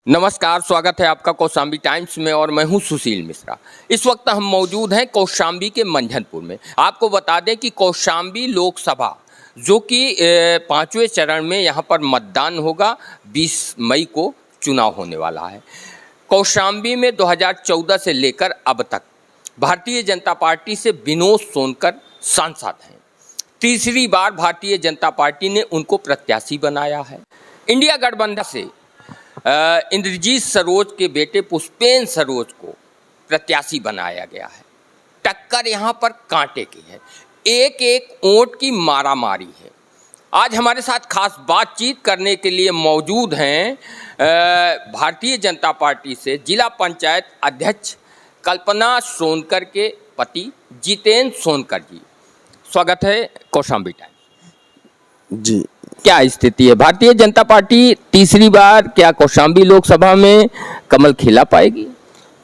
नमस्कार, स्वागत है आपका कौशाम्बी टाइम्स में और मैं हूं सुशील मिश्रा। इस वक्त हम मौजूद हैं कौशाम्बी के मंझनपुर में। आपको बता दें कि कौशाम्बी लोकसभा जो कि 5वें चरण में यहां पर मतदान होगा, 20 मई को चुनाव होने वाला है। कौशाम्बी में 2014 से लेकर अब तक भारतीय जनता पार्टी से विनोद सोनकर सांसद हैं। तीसरी बार भारतीय जनता पार्टी ने उनको प्रत्याशी बनाया है। इंडिया गठबंधन से इंद्रजीत सरोज के बेटे पुष्पेंद्र सरोज को प्रत्याशी बनाया गया है। टक्कर यहाँ पर कांटे की है, एक एक वोट की मारामारी है। आज हमारे साथ खास बातचीत करने के लिए मौजूद हैं भारतीय जनता पार्टी से जिला पंचायत अध्यक्ष कल्पना सोनकर के पति जितेंद्र सोनकर जी। स्वागत है कौशाम्बी टाइम्स जी। क्या स्थिति है? भारतीय जनता पार्टी तीसरी बार क्या कौशाम्बी लोकसभा में कमल खिला पाएगी?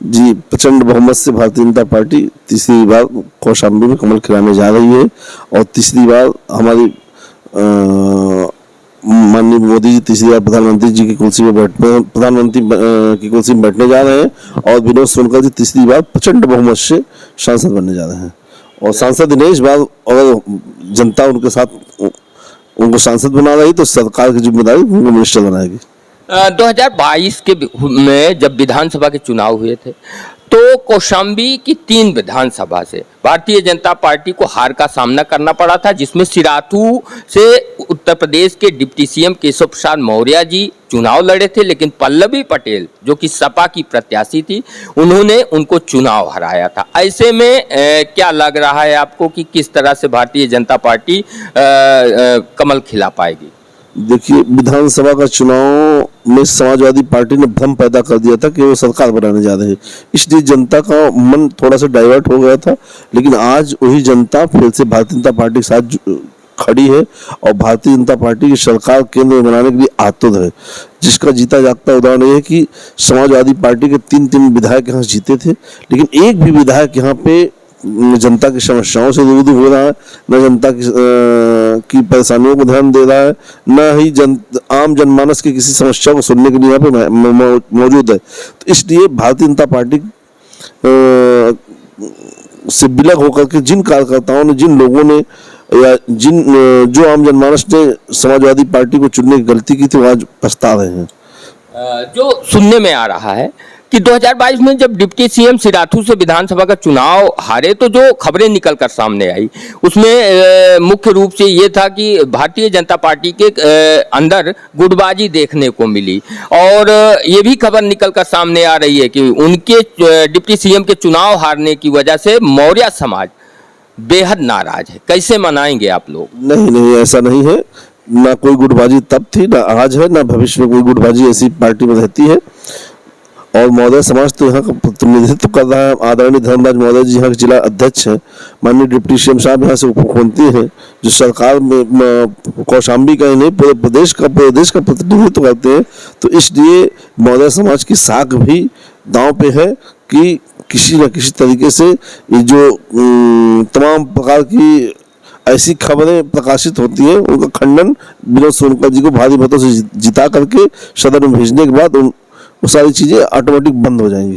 जी, प्रचंड बहुमत से भारतीय जनता पार्टी तीसरी बार कौशाम्बी में कमल खिलाने जा रही है और तीसरी बार हमारी माननीय मोदी जी तीसरी बार प्रधानमंत्री जी की कुर्सी में की कुर्सी में बैठने जा रहे हैं और विनोद सोनकर जी तीसरी बार प्रचंड बहुमत से सांसद बनने जा रहे हैं। और सांसद ने इस बार अगर जनता उनके साथ उनको सांसद बना रही तो सरकार की जिम्मेदारी उनको मिनिस्टर बनाएगी। 2022 के में जब विधानसभा के चुनाव हुए थे तो कौशाम्बी की 3 विधानसभा से भारतीय जनता पार्टी को हार का सामना करना पड़ा था, जिसमें सिराथू से उत्तर प्रदेश के डिप्टी सीएम केशव प्रसाद मौर्य जी चुनाव लड़े थे, लेकिन पल्लवी पटेल जो कि सपा की प्रत्याशी थी उन्होंने उनको चुनाव हराया था। ऐसे में क्या लग रहा है आपको कि किस तरह से भारतीय जनता पार्टी कमल खिला पाएगी? देखिए, विधानसभा का चुनाव में समाजवादी पार्टी ने भ्रम पैदा कर दिया था कि वो सरकार बनाने जा रहे हैं, इसलिए जनता का मन थोड़ा सा डाइवर्ट हो गया था। लेकिन आज वही जनता फिर से भारतीय जनता पार्टी के साथ खड़ी है और भारतीय जनता पार्टी की सरकार केंद्र में बनाने के लिए आतुर है, जिसका जीता जागता उदाहरण ये है कि समाजवादी पार्टी के 3 विधायक यहाँ जीते थे, लेकिन एक भी विधायक यहाँ पे जनता की समस्याओं से रूबरू हो रहा है, न जनता की परेशानियों को ध्यान दे रहा है, न ही आम जनमानस की किसी समस्या को सुनने के लिए यहाँ पे मौजूद है। तो इसलिए भारतीय जनता पार्टी से विलग होकर के जिन कार्यकर्ताओं ने, जिन लोगों ने या जो आम जनमानस ने समाजवादी पार्टी को चुनने की गलती की थी, वो आज पछता रहे हैं। जो सुनने में आ रहा है कि 2022 में जब डिप्टी सीएम सिराथू से विधानसभा का चुनाव हारे तो जो खबरें निकलकर सामने आई उसमें मुख्य रूप से ये था कि भारतीय जनता पार्टी के अंदर गुटबाजी देखने को मिली, और ये भी खबर निकलकर सामने आ रही है कि उनके डिप्टी सीएम के चुनाव हारने की वजह से मौर्य समाज बेहद नाराज है। कैसे मनाएंगे आप लोग? नहीं, ऐसा नहीं है। ना कोई गुटबाजी तब थी, ना आज है, ना भविष्य में कोई गुटबाजी ऐसी पार्टी में रहती है। और मौर्य समाज तो यहाँ का प्रतिनिधित्व कर रहा है। आदरणीय धर्मराज मौर्य जी यहाँ के जिला अध्यक्ष हैं, माननीय डिप्टी सीएम साहब यहाँ से उपमुख्यमंत्री हैं, जो सरकार में कौशाम्बी का ही नहीं पूरे देश का प्रतिनिधित्व करते हैं। तो इसलिए मौर्य समाज की साख भी दांव पे है कि किसी न किसी तरीके से ये जो तमाम प्रकार की ऐसी खबरें प्रकाशित होती हैं उनका खंडन विनोद सोनकर जी को भारी मतों से जिता करके सदन में भेजने के बाद वो सारी चीजें ऑटोमेटिक बंद हो जाएंगी।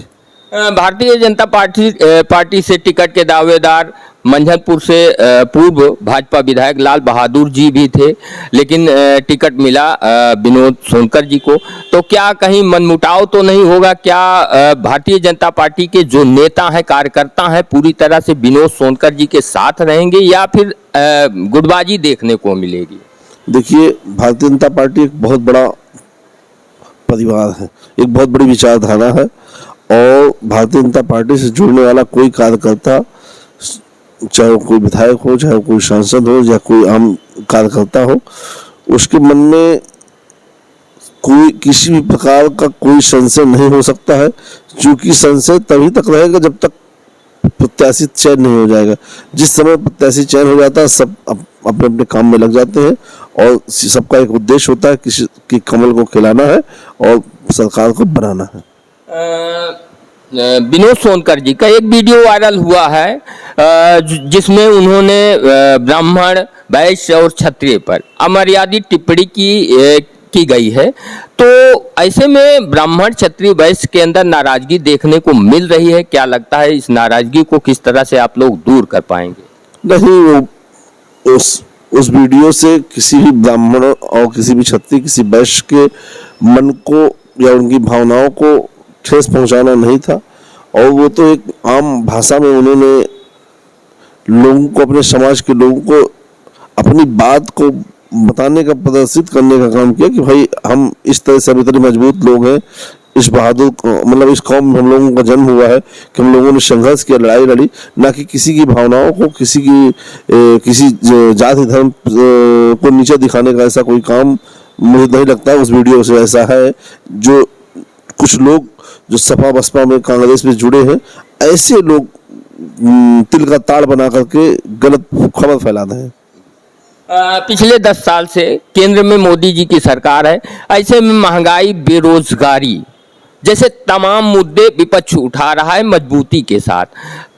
भारतीय जनता पार्टी से टिकट के दावेदार मंझनपुर से पूर्व भाजपा विधायक लाल बहादुर जी भी थे, लेकिन टिकट मिला विनोद सोनकर जी को। तो क्या कहीं मनमुटाव तो नहीं होगा? क्या भारतीय जनता पार्टी के जो नेता हैं, कार्यकर्ता हैं, पूरी तरह से विनोद सोनकर जी के साथ रहेंगे या फिर गुटबाजी देखने को मिलेगी? देखिए, भारतीय जनता पार्टी एक बहुत बड़ा परिवार है, एक बहुत बड़ी विचारधारा है, और भारतीय जनता पार्टी से जुड़ने वाला कोई कार्यकर्ता, चाहे वो कोई विधायक हो, चाहे वो कोई सांसद हो, या कोई आम कार्यकर्ता हो, उसके मन में कोई किसी भी प्रकार का कोई संशय नहीं हो सकता है, क्योंकि संशय तभी तक रहेगा जब तक प्रत्याशी चयन नहीं हो जाएगा। जिस समय प्रत्याशी चयन हो जाता है, सब अपने अपने काम में लग जाते हैं और सबका एक उद्देश्य होता है किसी की कमल को खिलाना है और सरकार को बनाना है। विनोद सोनकर जी का एक वीडियो वायरल हुआ है जिसमें उन्होंने ब्राह्मण, वैश्य और क्षत्रिय पर अमर्यादित टिप्पणी की की गई है। तो ऐसे में ब्राह्मण क्षत्रिय वैश्य के अंदर नाराजगी देखने को मिल रही है। क्या लगता है इस नाराजगी को किस तरह से आप लोग दूर कर पाएंगे? नहीं, वो उस वीडियो से किसी भी ब्राह्मण और किसी भी क्षत्रिय किसी वैश्य के मन को या उनकी भावनाओं को ठेस पहुंचाना नहीं था। और वो तो एक आम भाषा में उन्होंने लोगों को, अपने समाज के लोगों को अपनी बात को बताने का, प्रदर्शित करने का काम किया कि भाई हम इस तरह से, अभी इतने मजबूत लोग हैं, इस बहादुर मतलब इस कौम में हम लोगों का जन्म हुआ है कि हम लोगों ने संघर्ष किया, लड़ाई लड़ी, ना कि किसी की भावनाओं को, किसी जाति धर्म को नीचे दिखाने का ऐसा कोई काम मुझे नहीं लगता उस वीडियो से ऐसा है। जो कुछ लोग जो सपा बसपा में, कांग्रेस में जुड़े हैं, ऐसे लोग तिल का ताड़ बना करके गलत खबर फैला रहे हैं। पिछले 10 साल से केंद्र में मोदी जी की सरकार है। ऐसे में महंगाई, बेरोजगारी जैसे तमाम मुद्दे विपक्ष उठा रहा है मजबूती के साथ।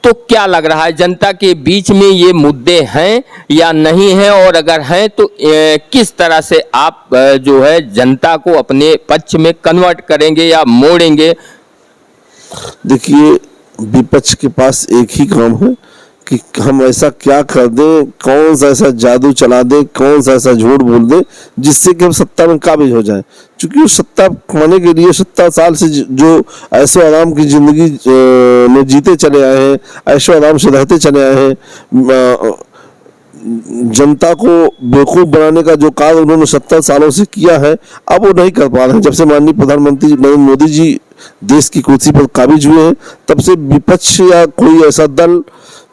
तो क्या लग रहा है जनता के बीच में ये मुद्दे हैं या नहीं हैं, और अगर हैं तो किस तरह से आप जो है जनता को अपने पक्ष में कन्वर्ट करेंगे या मोड़ेंगे? देखिए, विपक्ष के पास एक ही काम है कि हम ऐसा क्या कर दें, कौन सा ऐसा जादू चला दें, कौन सा ऐसा झूठ बोल दें जिससे कि हम सत्ता में काबिज हो जाएं। क्योंकि वो सत्ता पाने के लिए 70 साल से जो ऐशो आराम की जिंदगी में जीते चले आए हैं, ऐशो आराम से रहते चले आए हैं, जनता को बेवकूफ बनाने का जो कार्य उन्होंने 70 सालों से किया है, अब वो नहीं कर पा रहे हैं। जब से माननीय प्रधानमंत्री नरेंद्र मोदी जी देश की कुर्सी पर काबिज हुए हैं, तब से विपक्ष या कोई ऐसा दल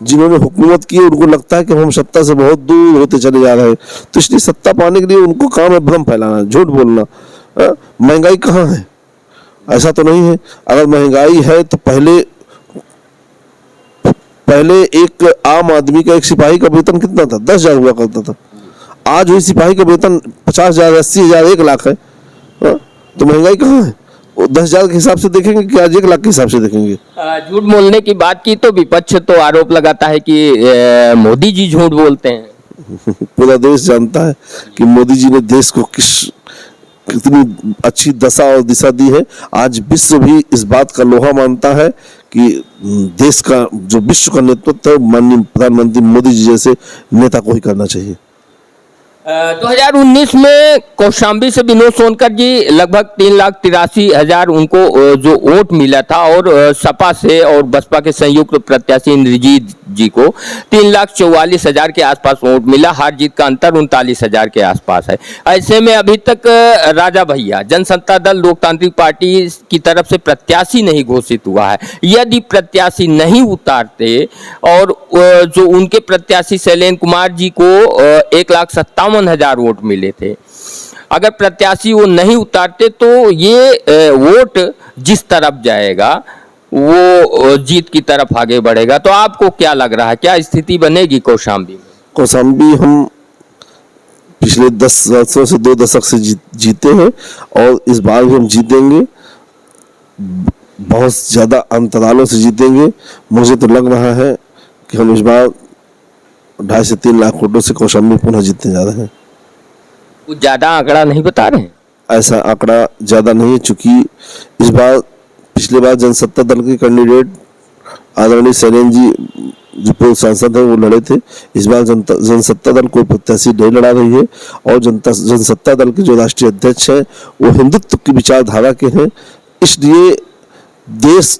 जिन्होंने हुकूमत की, उनको लगता है कि हम सत्ता से बहुत दूर होते चले जा रहे हैं। तो इसलिए सत्ता पाने के लिए उनको काम है भ्रम फैलाना, झूठ बोलना। महंगाई कहाँ है? ऐसा तो नहीं है। अगर महंगाई है तो पहले एक आम आदमी का, एक सिपाही का वेतन कितना था? 10,000 हुआ करता था। आज वही सिपाही का वेतन 50,000, 80,000, 1 लाख है। तो महंगाई कहाँ है? 10,000 के हिसाब से देखेंगे कि आज 1 लाख के हिसाब से देखेंगे? झूठ बोलने की बात की तो विपक्ष तो आरोप लगाता है कि मोदी जी झूठ बोलते हैं। पूरा देश जानता है कि मोदी जी ने देश को कितनी अच्छी दशा और दिशा दी है। आज विश्व भी इस बात का लोहा मानता है कि देश का जो विश्व का नेतृत्व है, माननीय प्रधानमंत्री मोदी जी जैसे नेता को ही करना चाहिए। 2019 में कौशाम्बी से विनोद सोनकर जी लगभग 3,83,000 उनको जो वोट मिला था, और सपा से और बसपा के संयुक्त प्रत्याशी इंद्रजीत जी को 3,44,000 के आसपास वोट मिला। हार जीत का अंतर 39,000 के आसपास है। ऐसे में अभी तक राजा भैया जनसत्ता दल लोकतांत्रिक पार्टी की तरफ से प्रत्याशी नहीं घोषित हुआ है। यदि प्रत्याशी नहीं उतारते और जो उनके प्रत्याशी शैलेंद्र कुमार जी को 1,57,000 वोट मिले थे, अगर प्रत्याशी वो नहीं उतारते तो ये वोट जिस तरफ जाएगा वो जीत की तरफ आगे बढ़ेगा। तो आपको क्या लग रहा है, क्या स्थिति बनेगी कौशाम्बी में? कौशाम्बी हम पिछले 10 वर्षों से 2 दशक से जीते हैं, और इस बार भी हम जीतेंगे। बहुत ज़्यादा अंतरालों से जीतेंगे। मुझे तो लग रहा है कि हम इस बार 2.5 से 3 लाख वोटों से कौशाम्बी पुनः जीतने जा रहे हैं। कुछ ज़्यादा आंकड़ा नहीं बता रहे हैं? ऐसा आंकड़ा ज़्यादा नहीं है, चूँकि इस बार, पिछले बार जनसत्ता दल के कैंडिडेट आदरणीय शैलेंद्र जी जो पूर्व सांसद हैं वो लड़े थे। इस बार जनसत्ता दल कोई प्रत्याशी नहीं लड़ा रही है, और जनसत्ता दल के जो राष्ट्रीय अध्यक्ष हैं वो हिंदुत्व की विचारधारा के हैं। इसलिए देश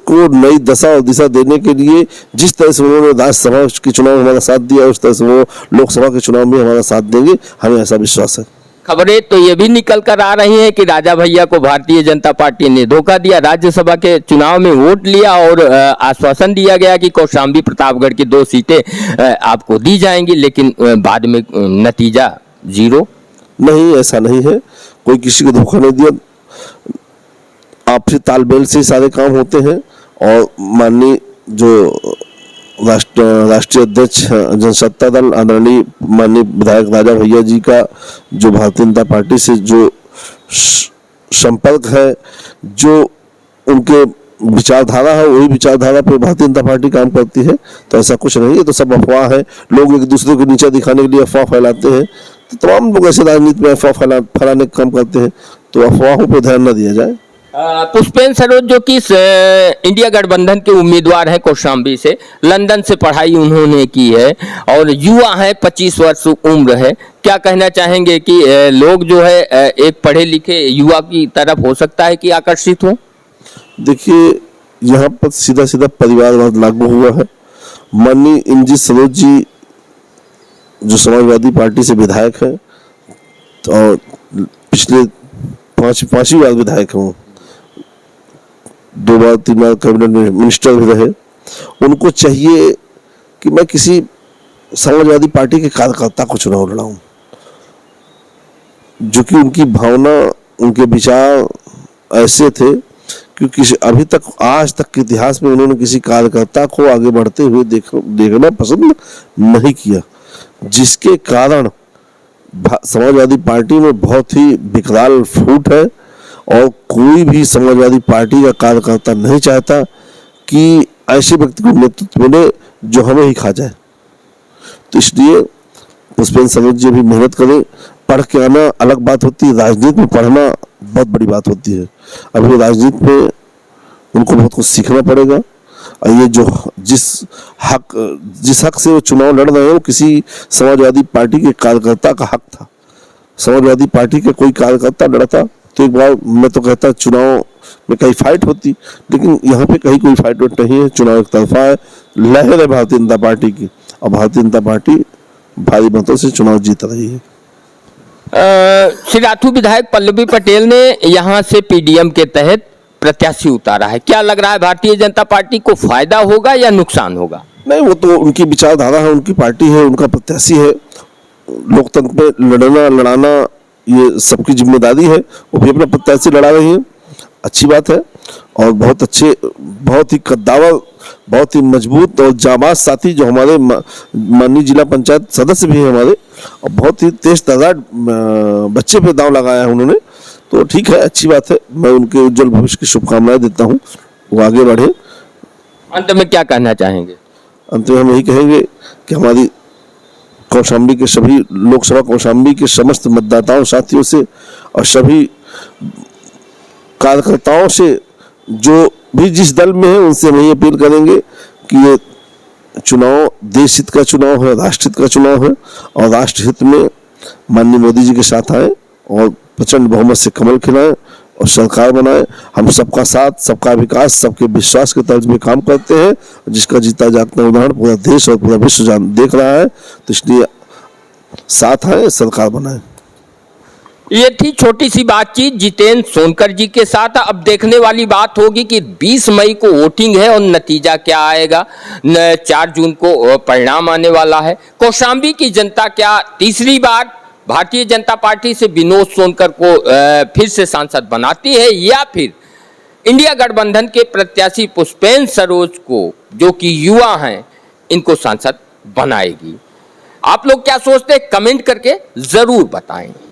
को नई दशा और दिशा देने के लिए जिस तरह से उन्होंने राज्यसभा के चुनाव में हमारा साथ दिया, उस तरह से वो लोकसभा के चुनाव में हमारा साथ देंगे, हमें ऐसा विश्वास है। खबरें तो ये भी निकल कर आ रही हैं कि राजा भैया को भारतीय जनता पार्टी ने धोखा दिया। राज्यसभा के चुनाव में वोट लिया और आश्वासन दिया गया कि कौशाम्बी प्रतापगढ़ की 2 सीटें आपको दी जाएंगी, लेकिन बाद में नतीजा 0। नहीं, ऐसा नहीं है। कोई किसी को धोखा नहीं दिया। आपसी तालमेल से सारे काम होते हैं, और माननीय जो राष्ट्रीय अध्यक्ष जनसत्ता दल आदरणीय माननीय विधायक राजा भैया जी का जो भारतीय जनता पार्टी से जो संपर्क है, जो उनके विचारधारा है, वही विचारधारा पे भारतीय जनता पार्टी काम करती है। तो ऐसा कुछ नहीं है, तो सब अफवाह है। लोग एक दूसरे को नीचा दिखाने के लिए अफवाह फैलाते हैं। तो तमाम लोग ऐसे राजनीति में अफवाह फैलाने का काम करते हैं, तो अफवाहों पर ध्यान न दिया जाए। पुष्पेंद्र सरोज जो कि इंडिया गठबंधन के उम्मीदवार हैं कौशाम्बी से, लंदन से पढ़ाई उन्होंने की है और युवा है, 25 वर्ष उम्र है, क्या कहना चाहेंगे कि लोग जो है एक पढ़े लिखे युवा की तरफ हो सकता है कि आकर्षित हो? देखिए, यहाँ पर सीधा सीधा परिवारवाद लागू हुआ है। माननीय इंजी सरोज जी जो समाजवादी पार्टी से विधायक है और पिछले पांचवी बार विधायक हूँ, 2 बार 3 बार कैबिनेट में मिनिस्टर भी रहे। उनको चाहिए कि मैं किसी समाजवादी पार्टी के कार्यकर्ता को चुनाव लड़ाऊं, जो कि उनकी भावना, उनके विचार ऐसे थे क्योंकि अभी तक, आज तक के इतिहास में उन्होंने किसी कार्यकर्ता को आगे बढ़ते हुए देखना पसंद नहीं किया, जिसके कारण समाजवादी पार्टी में बहुत ही विकराल फूट है और कोई भी समाजवादी पार्टी का कार्यकर्ता नहीं चाहता कि ऐसे व्यक्ति को नेतृत्व मिले जो हमें ही खा जाए। तो इसलिए पुष्पेंद्र सरोज जी भी मेहनत करें। पढ़ के आना अलग बात होती है, राजनीति में पढ़ना बहुत बड़ी बात होती है। अभी राजनीति में उनको बहुत कुछ सीखना पड़ेगा और ये जो जिस हक से वो चुनाव लड़ रहे हैं वो किसी समाजवादी पार्टी के कार्यकर्ता का हक था। समाजवादी पार्टी के कोई कार्यकर्ता लड़ता तो एक बार मैं तो कहता चुनाव में कहीं फाइट होती, लेकिन यहाँ पे कहीं कोई फाइट नहीं है। चुनाव एक तरफा है, लहर है भारतीय जनता पार्टी की और भारतीय जनता पार्टी भारी मतों से चुनाव जीत रही है। श्री राठौर विधायक पल्लवी पटेल ने यहाँ से पीडीएम के तहत प्रत्याशी उतारा है, क्या लग रहा है भारतीय जनता पार्टी को फायदा होगा या नुकसान होगा? नहीं, वो तो उनकी विचारधारा है, उनकी पार्टी है, उनका प्रत्याशी है। लोकतंत्र में लड़ना लड़ाना ये सबकी जिम्मेदारी है। वो भी अपना प्रत्याशी लड़ा रही है, अच्छी बात है। और बहुत अच्छे, बहुत ही कद्दावर, बहुत ही मजबूत और जाबाज साथी जो हमारे माननीय जिला पंचायत सदस्य भी हैं हमारे, और बहुत ही तेज तर्रार बच्चे पे दांव लगाया है उन्होंने। तो ठीक है, अच्छी बात है। मैं उनके उज्जवल भविष्य की शुभकामनाएं देता हूँ, वो आगे बढ़े। अंत में क्या कहना चाहेंगे? अंत में हम यही कहेंगे कि हमारी कौशाम्बी के सभी लोकसभा कौशाम्बी के समस्त मतदाताओं साथियों से और सभी कार्यकर्ताओं से, जो भी जिस दल में है, उनसे हम यही अपील करेंगे कि ये चुनाव देश हित का चुनाव है, राष्ट्र हित का चुनाव है और राष्ट्र हित में माननीय मोदी जी के साथ आए और प्रचंड बहुमत से कमल खिलाएं और सरकार बनाए। हम सबका साथ, सबका विकास, सबके विश्वास के तर्ज में काम करते हैं, जिसका जीता जागता उदाहरण पूरा देश और पूरा विश्व देख रहा है। तो इसलिए साथ आए, सरकार बनाए। ये थी छोटी सी बातचीत जितेंद्र सोनकर जी के साथ। अब देखने वाली बात होगी कि 20 मई को वोटिंग है और नतीजा क्या आएगा। 4 जून को परिणाम आने वाला है। कौशाम्बी की जनता क्या तीसरी बार भारतीय जनता पार्टी से विनोद सोनकर को फिर से सांसद बनाती है या फिर इंडिया गठबंधन के प्रत्याशी पुष्पेंद्र सरोज को, जो कि युवा हैं, इनको सांसद बनाएगी? आप लोग क्या सोचते हैं, कमेंट करके जरूर बताएं।